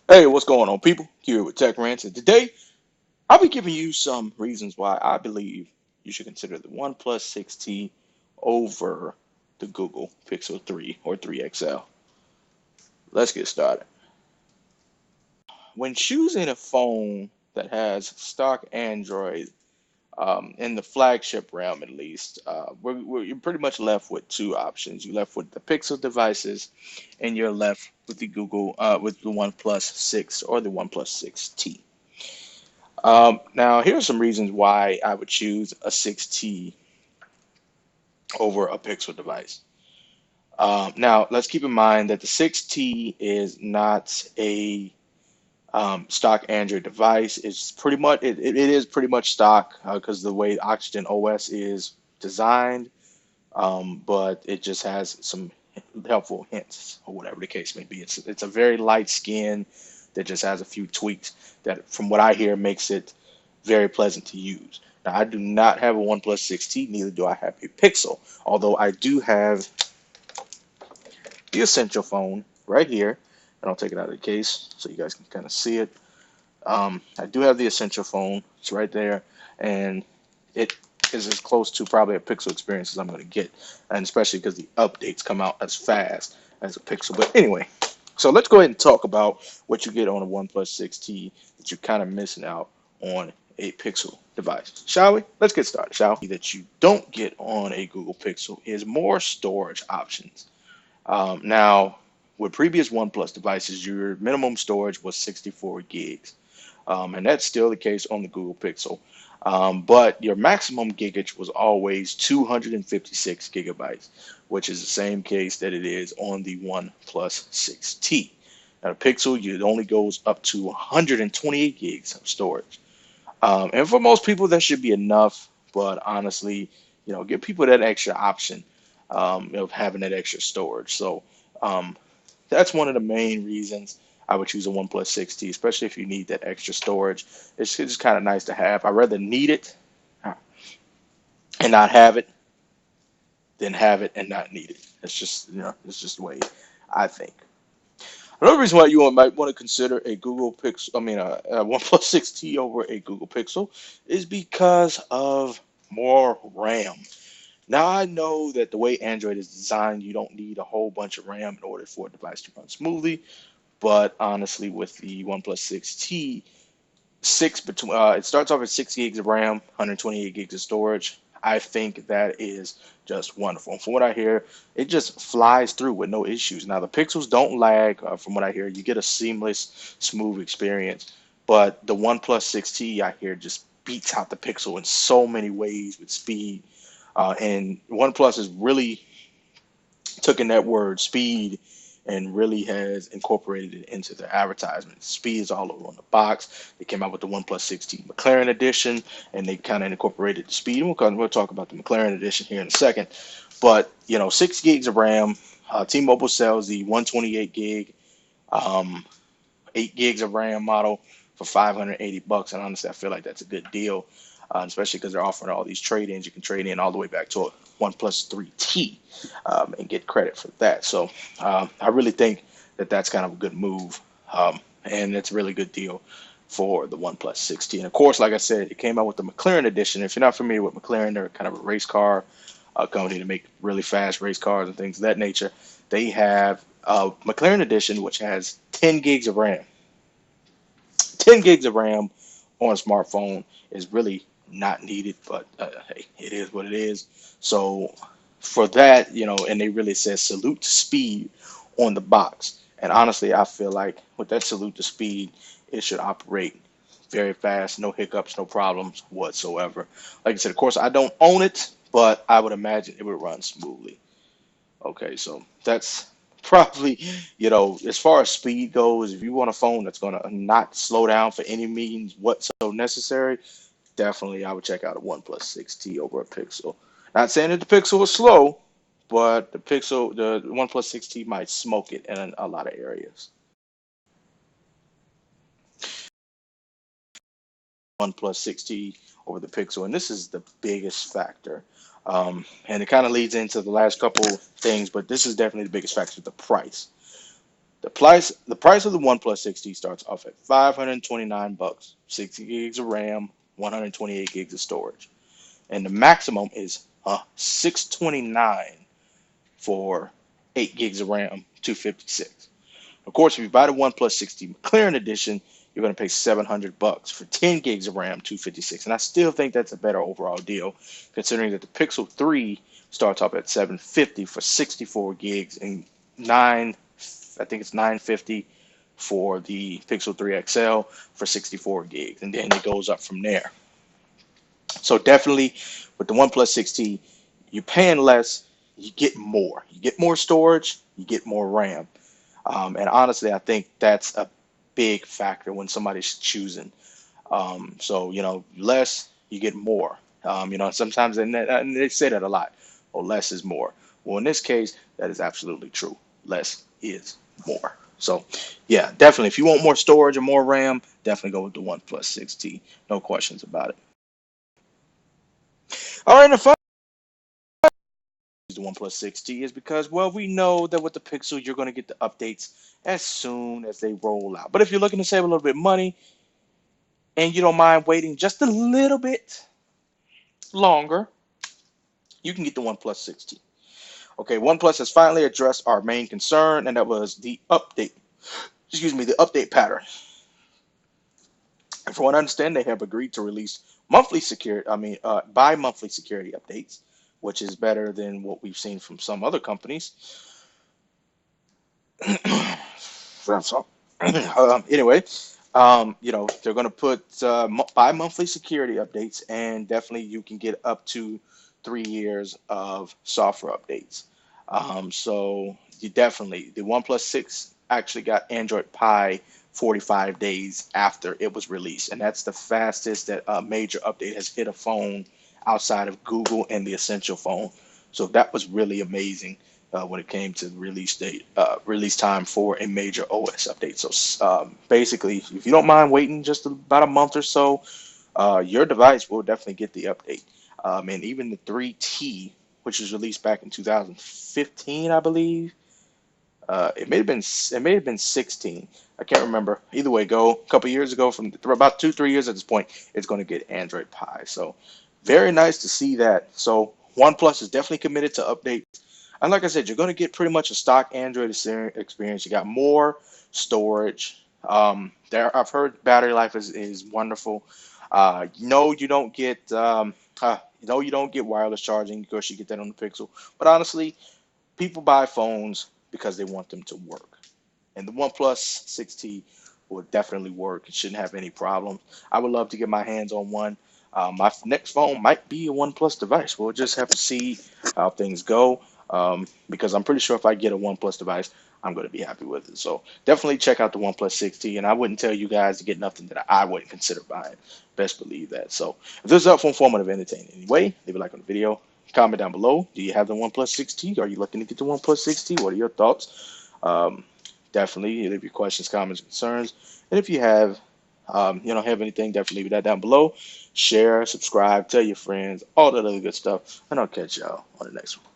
Hey, what's going on, people? Here with Tech Rants, and today I'll be giving you some reasons why I believe you should consider the OnePlus 6T over the Google Pixel 3 or 3 XL. Let's get started. When choosing a phone that has stock Android, in the flagship realm at least, you're pretty much left with two options. You're left with the Pixel devices, and you're left with with the OnePlus 6 or the OnePlus 6T. Now, here are some reasons why I would choose a 6T over a Pixel device. Now, let's keep in mind that the 6T is not a stock Android device. It's pretty much it is pretty much stock because the way Oxygen OS is designed, but it just has some helpful hints or whatever the case may be. It's a very light skin that just has a few tweaks that, from what I hear, makes it very pleasant to use. Now, I do not have a OnePlus 6T, neither do I have a Pixel, although I do have the Essential phone right here, and I'll take it out of the case so you guys can kind of see it. I do have the Essential phone. It's right there, and it is as close to probably a Pixel experience as I'm going to get, and especially because the updates come out as fast as a Pixel. But anyway, so let's go ahead and talk about what you get on a OnePlus 6T that you're kind of missing out on a Pixel device. Shall we? Let's get started, shall we? That you don't get on a Google Pixel is more storage options. Now, with previous OnePlus devices, your minimum storage was 64 gigs. And that's still the case on the Google Pixel. But your maximum gigage was always 256 gigabytes, which is the same case that it is on the OnePlus 6T. Now, the Pixel, it only goes up to 128 gigs of storage. And for most people, that should be enough. But honestly, give people that extra option of having that extra storage. So um, that's one of the main reasons I would choose a OnePlus 6T, especially if you need that extra storage. It's just kind of nice to have. I'd rather need it and not have it than have it and not need it. It's just the way I think. Another reason why might want to consider a Google Pixel, a OnePlus 6T over a Google Pixel is because of more RAM. Now, I know that the way Android is designed, you don't need a whole bunch of RAM in order for a device to run smoothly. But honestly, with the OnePlus 6T, it starts off at 6 gigs of RAM, 128 gigs of storage. I think that is just wonderful. And from what I hear, it just flies through with no issues. Now the pixels don't lag. From what I hear, you get a seamless, smooth experience. But the OnePlus 6T, I hear, just beats out the Pixel in so many ways with speed. And OnePlus has really taken that word speed and really has incorporated it into their advertisement. Speed is all over on the box. They came out with the OnePlus 6T McLaren edition, and they kind of incorporated the speed. And we'll talk about the McLaren edition here in a second. But 6 gigs of RAM. T-Mobile sells the 128 gig, um, 8 gigs of RAM model for $580. And honestly, I feel like that's a good deal, especially because they're offering all these trade-ins. You can trade in all the way back to a OnePlus 3T and get credit for that. So I really think that that's kind of a good move, and it's a really good deal for the OnePlus 6T. And of course, like I said, it came out with the McLaren edition. If you're not familiar with McLaren, they're kind of a race car company to make really fast race cars and things of that nature. They have McLaren edition, which has 10 gigs of RAM. 10 gigs of RAM on a smartphone is really not needed, but hey, it is what it is. So for that, and they really says salute to speed on the box. And honestly, I feel like with that salute to speed, it should operate very fast, no hiccups, no problems whatsoever. Like I said, of course, I don't own it, but I would imagine it would run smoothly. Okay, so that's probably, as far as speed goes, if you want a phone that's going to not slow down for any means whatsoever necessary, definitely I would check out a OnePlus 6T over a Pixel. Not saying that the Pixel is slow, but the OnePlus 6T might smoke it in a lot of areas. OnePlus 6T over the Pixel, and this is the biggest factor. And it kind of leads into the last couple things, but this is definitely the biggest factor, the price. The price of the OnePlus 6T starts off at $529, 60 gigs of RAM, 128 gigs of storage, and the maximum is 629 for 8 gigs of RAM, 256. Of course, if you buy the OnePlus 6T McLaren edition, you're going to pay $700 for 10 gigs of RAM, 256. And I still think that's a better overall deal, considering that the Pixel 3 starts off at $750 for 64 gigs and I think it's $950 for the Pixel 3 XL for 64 gigs, and then it goes up from there. So definitely with the OnePlus 6T, you're paying less, you get more. You get more storage, you get more RAM. And honestly, I think that's a big factor when somebody's choosing. So, less, you get more. Sometimes they say that a lot. Oh, less is more. Well, in this case, that is absolutely true. Less is more. So, yeah, definitely. If you want more storage or more RAM, definitely go with the OnePlus 6T. No questions about it. All right, and the OnePlus 6T is because, well, we know that with the Pixel, you're going to get the updates as soon as they roll out. But if you're looking to save a little bit of money and you don't mind waiting just a little bit longer, you can get the OnePlus 6T. Okay, OnePlus has finally addressed our main concern, and that was the update. The update pattern. And from what I understand, they have agreed to release bi-monthly security updates, which is better than what we've seen from some other companies. So, anyway, they're going to put bi-monthly security updates, and definitely you can get up to 3 years of software updates. So the OnePlus 6 actually got Android Pie 45 days after it was released, and that's the fastest that a major update has hit a phone outside of Google and the Essential phone. So that was really amazing when it came to release time for a major OS update. So basically, if you don't mind waiting just about a month or so, your device will definitely get the update. And even the 3T, which was released back in 2015, I believe. It may have been 16. I can't remember. Either way, go a couple years ago, from about 2-3 years at this point, it's going to get Android Pie. So very nice to see that. So OnePlus is definitely committed to updates. And like I said, you're going to get pretty much a stock Android experience. You got more storage. I've heard battery life is wonderful. You don't get you don't get wireless charging. Of course, you get that on the Pixel. But honestly, people buy phones because they want them to work. And the OnePlus 6T will definitely work. It shouldn't have any problems. I would love to get my hands on one. My next phone might be a OnePlus device. We'll just have to see how things go, because I'm pretty sure if I get a OnePlus device, I'm going to be happy with it. So definitely check out the OnePlus 6T. And I wouldn't tell you guys to get nothing that I wouldn't consider buying. Best believe that. So if this is helpful, informative, entertaining anyway, leave a like on the video. Comment down below. Do you have the OnePlus 6T? Are you looking to get the OnePlus 6T? What are your thoughts? Definitely leave your questions, comments, concerns. And if you have anything, definitely leave that down below. Share, subscribe, tell your friends, all that other good stuff. And I'll catch y'all on the next one.